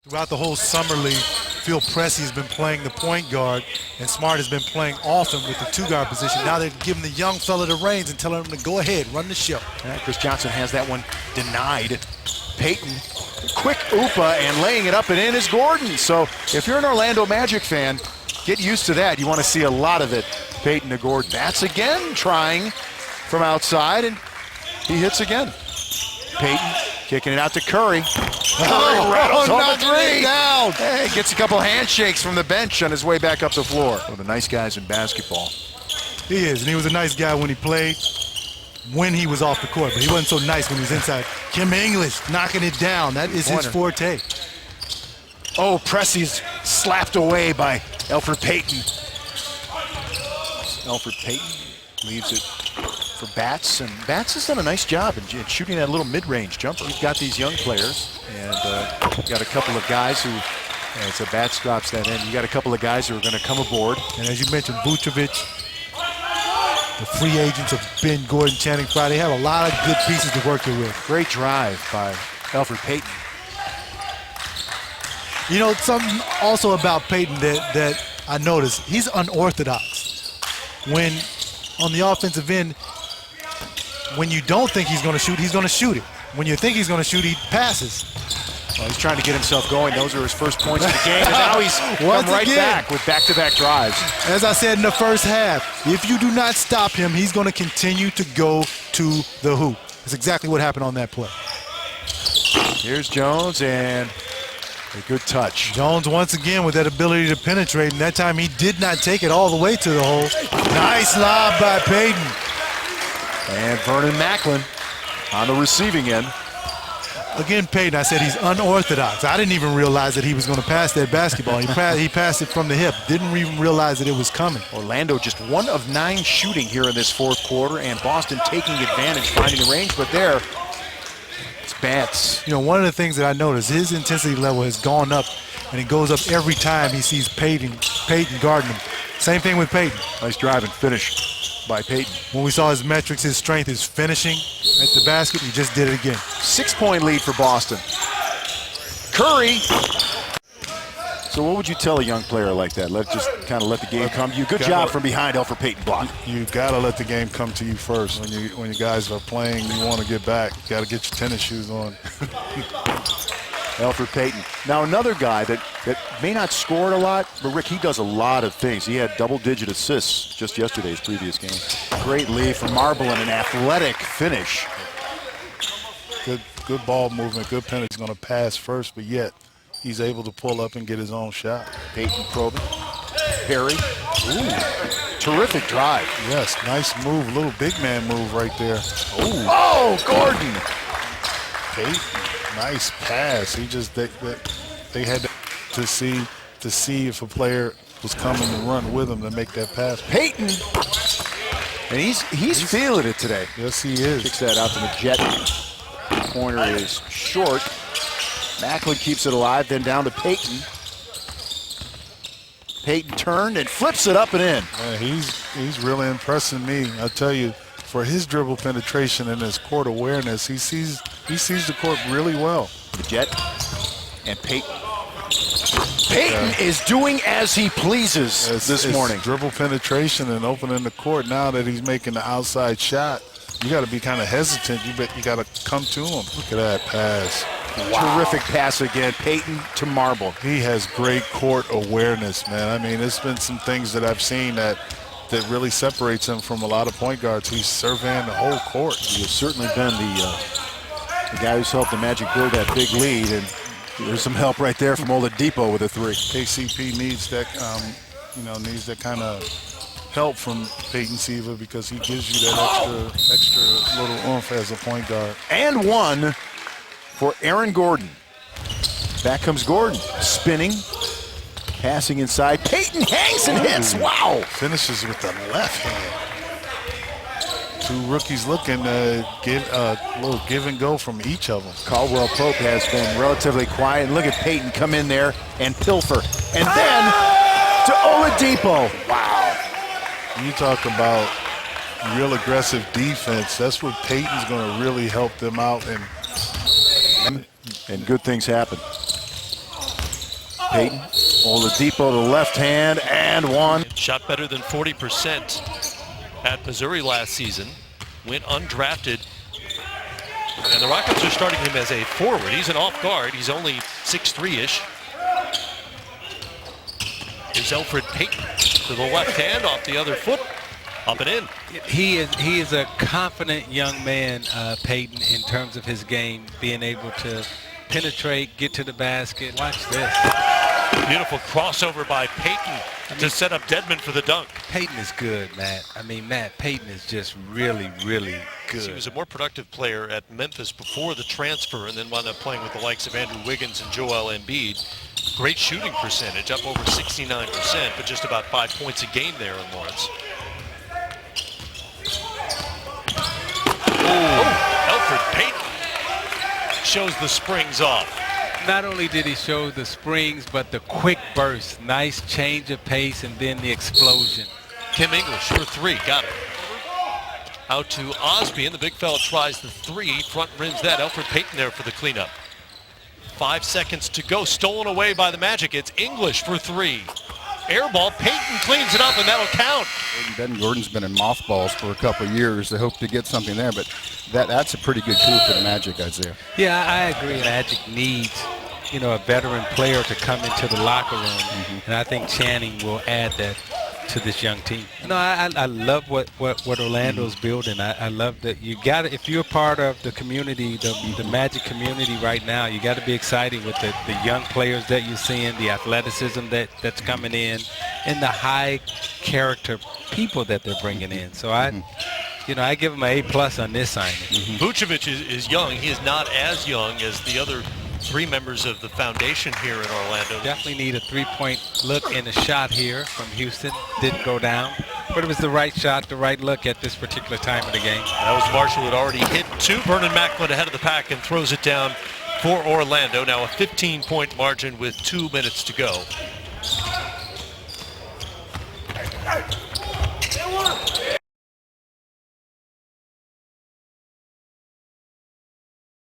Throughout the whole summer league, Phil Pressey has been playing the point guard, and Smart has been playing often with the two-guard position. Now they're giving the young fella the reins and telling him to go ahead, run the show. Yeah, Chris Johnson has that one denied. Payton, quick oopa, and laying it up and in is Gordon. So if you're an Orlando Magic fan, get used to that. You want to see a lot of it. Payton to Gordon. That's again trying from outside, and he hits again. Payton kicking it out to Curry. Rattles on the three. Down. Hey, gets a couple handshakes from the bench on his way back up the floor. One of the nice guys in basketball. He is, and he was a nice guy when he played, when he was off the court, but he wasn't so nice when he was inside. Kim English knocking it down. That is his forte. Oh, Pressey's slapped away by Elfrid Payton. Elfrid Payton leaves it for Batts, and Batts has done a nice job in shooting that little mid-range jumper. You've got these young players, and you've got a couple of guys who, so Batts drops that in. You got a couple of guys who are going to come aboard. And as you mentioned, Vucevic, the free agents of Ben Gordon, Channing Frye, they have a lot of good pieces to work it with. Great drive by Elfrid Payton. You know, something also about Payton that I noticed, he's unorthodox. When on the offensive end, when you don't think he's going to shoot it. When you think he's going to shoot, he passes. Well, he's trying to get himself going. Those are his first points of the game, and now he's come right back with back-to-back drives. As I said in the first half, if you do not stop him, he's going to continue to go to the hoop. That's exactly what happened on that play. Here's Jones, and a good touch. Jones once again with that ability to penetrate, and that time he did not take it all the way to the hole. Nice lob by Payton. And Vernon Macklin on the receiving end. Again, Payton, I said he's unorthodox. I didn't even realize that he was going to pass that basketball. He passed it from the hip. Didn't even realize that it was coming. Orlando just 1 of 9 shooting here in this fourth quarter, and Boston taking advantage, finding the range, but there, it's Batts. You know, one of the things that I noticed, his intensity level has gone up, and it goes up every time he sees Payton guarding him. Same thing with Payton. Nice drive and finish by Payton. When we saw his metrics, his strength is finishing at the basket. He just did it again. 6-point lead for Boston. Curry. So what would you tell a young player like that? Just kind of let the game come to you. Good job from behind Elfrid Payton block. You got to let the game come to you first. When you guys are playing, you want to get back. You got to get your tennis shoes on. Elfrid Payton. Now another guy that may not score a lot, but Rick, he does a lot of things. He had double-digit assists just yesterday's previous game. Great lead from Marble and an athletic finish. Good ball movement, good penalty. He's going to pass first, but yet he's able to pull up and get his own shot. Payton probing. Perry. Ooh, terrific drive. Yes, nice move, little big man move right there. Ooh. Oh, Gordon. Payton. Nice pass. He just they had to see if a player was coming to run with him to make that pass. Payton, and he's feeling it today. Yes, he is. Kicks that out to the Jet. Corner is short. Macklin keeps it alive. Then down to Payton. Payton turned and flips it up and in. Man, he's really impressing me. I tell you, for his dribble penetration and his court awareness, he sees the court really well. The Jet and Payton. Payton is doing as he pleases this morning. Dribble penetration and opening the court. Now that he's making the outside shot, you got to be kind of hesitant. You got to come to him. Look at that pass. Wow. Terrific pass again. Payton to Marble. He has great court awareness, man. I mean, there's been some things that I've seen that really separates him from a lot of point guards. He's surveying the whole court. He has certainly been the guy who's helped the Magic build that big lead, and there's some help right there from Oladipo with a 3. KCP needs that, needs that kind of help from Payton Siva because he gives you that extra little oomph as a point guard. And one for Aaron Gordon. Back comes Gordon, spinning. Passing inside. Payton hangs and hits. Wow. Finishes with the left hand. 2 rookies looking to get a little give and go from each of them. Caldwell Pope has been relatively quiet. And look at Payton come in there and pilfer. And then to Oladipo. Wow. You talk about real aggressive defense. That's what Payton's going to really help them out. And good things happen. Payton, Oladipo to the left hand, and one. Shot better than 40% at Missouri last season. Went undrafted. And the Rockets are starting him as a forward. He's an off guard. He's only 6'3"-ish. Here's Elfrid Payton to the left hand, off the other foot, up and in. He is a confident young man, Payton, in terms of his game, being able to penetrate, get to the basket. Watch this. Beautiful crossover by Payton to set up Dedmon for the dunk. Payton is good, Matt. I mean, Matt, Payton is just really, really good. He was a more productive player at Memphis before the transfer and then wound up playing with the likes of Andrew Wiggins and Joel Embiid. Great shooting percentage, up over 69%, but just about 5 points a game there in Lawrence. Elfrid Payton shows the springs off. Not only did he show the springs, but the quick burst. Nice change of pace, and then the explosion. Kim English for three, got it. Out to Osby, and the big fella tries the three, front rims that. Elfrid Payton there for the cleanup. 5 seconds to go, stolen away by the Magic. It's English for three. Air ball, Payton cleans it up, and that'll count. Ben Gordon's been in mothballs for a couple of years. They hope to get something there, but that's a pretty good tool for the Magic, Isaiah. Yeah, I agree. Magic needs, a veteran player to come into the locker room, and I think Channing will add that to this young team. I love what Orlando's building. I love that if you're part of the community, the Magic community right now, you got to be excited with the young players that you're seeing, the athleticism that's coming in, and the high character people that they're bringing in. So I give them an A+ on this signing. Vucevic is young. He is not as young as the other three members of the foundation here in Orlando. Definitely need a three-point look and a shot here from Houston. Didn't go down, but it was the right shot, the right look at this particular time of the game. That was Marshall had already hit two. Vernon Macklin ahead of the pack and throws it down for Orlando. Now a 15-point margin with 2 minutes to go.